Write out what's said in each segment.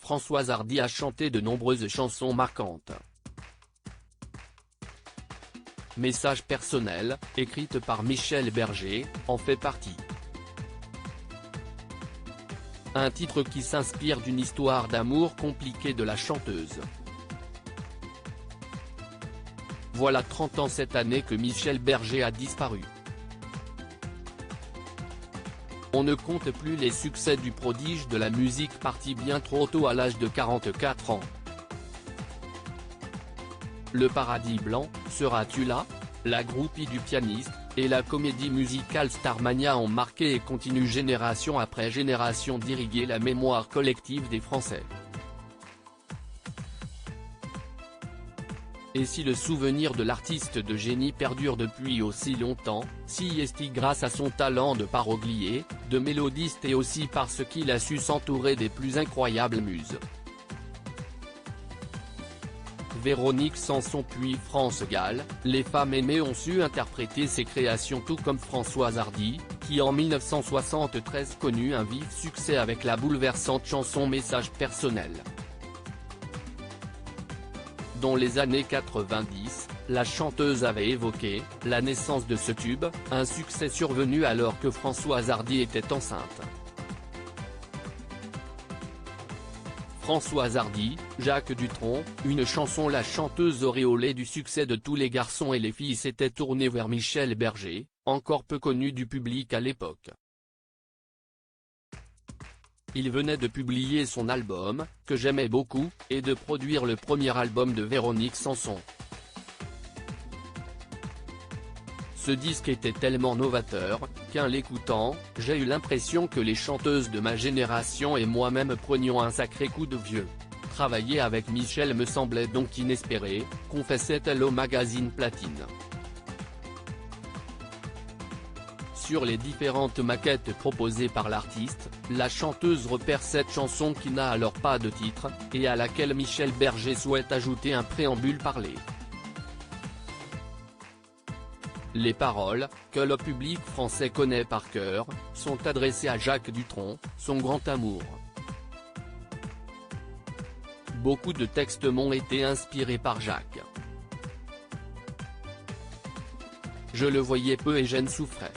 Françoise Hardy a chanté de nombreuses chansons marquantes. Message personnel, écrite par Michel Berger, en fait partie. Un titre qui s'inspire d'une histoire d'amour compliquée de la chanteuse. Voilà 30 ans cette année que Michel Berger a disparu. On ne compte plus les succès du prodige de la musique parti bien trop tôt à l'âge de 44 ans. Le paradis blanc, seras-tu là? La groupie du pianiste, et la comédie musicale Starmania ont marqué et continuent génération après génération d'irriguer la mémoire collective des Français. Et si le souvenir de l'artiste de génie perdure depuis aussi longtemps, si est-il grâce à son talent de parolier, de mélodiste et aussi parce qu'il a su s'entourer des plus incroyables muses. Véronique Sanson puis France Gall, les femmes aimées ont su interpréter ses créations tout comme Françoise Hardy, qui en 1973 connut un vif succès avec la bouleversante chanson Message personnel. Dans les années 90, la chanteuse avait évoqué la naissance de ce tube, un succès survenu alors que Françoise Hardy était enceinte. Françoise Hardy, Jacques Dutronc, une chanson. La chanteuse auréolée du succès de tous les garçons et les filles s'était tournée vers Michel Berger, encore peu connu du public à l'époque. Il venait de publier son album, que j'aimais beaucoup, et de produire le premier album de Véronique Sanson. Ce disque était tellement novateur, qu'en l'écoutant, j'ai eu l'impression que les chanteuses de ma génération et moi-même prenions un sacré coup de vieux. Travailler avec Michel me semblait donc inespéré, confessait-elle au magazine Platine. Sur les différentes maquettes proposées par l'artiste, la chanteuse repère cette chanson qui n'a alors pas de titre, et à laquelle Michel Berger souhaite ajouter un préambule parlé. Les paroles, que le public français connaît par cœur, sont adressées à Jacques Dutronc, son grand amour. Beaucoup de textes m'ont été inspirés par Jacques. Je le voyais peu et j'en souffrais.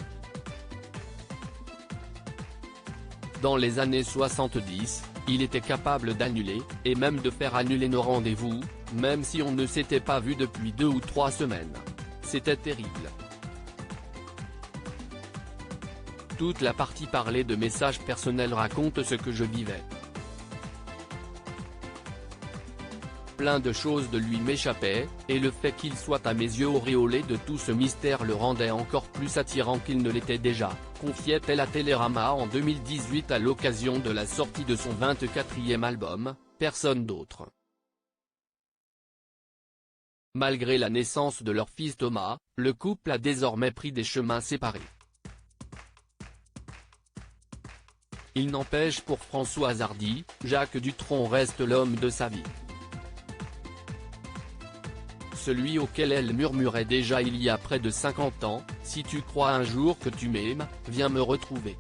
Dans les années 70, il était capable d'annuler, et même de faire annuler nos rendez-vous, même si on ne s'était pas vu depuis 2 ou 3 semaines. C'était terrible. Toute la partie parlée de messages personnels raconte ce que je vivais. Plein de choses de lui m'échappaient, et le fait qu'il soit à mes yeux auréolé de tout ce mystère le rendait encore plus attirant qu'il ne l'était déjà, confiait-elle à Télérama en 2018 à l'occasion de la sortie de son 24e album, Personne d'autre. Malgré la naissance de leur fils Thomas, le couple a désormais pris des chemins séparés. Il n'empêche pour Françoise Hardy, Jacques Dutronc reste l'homme de sa vie. Celui auquel elle murmurait déjà il y a près de 50 ans, « Si tu crois un jour que tu m'aimes, viens me retrouver ».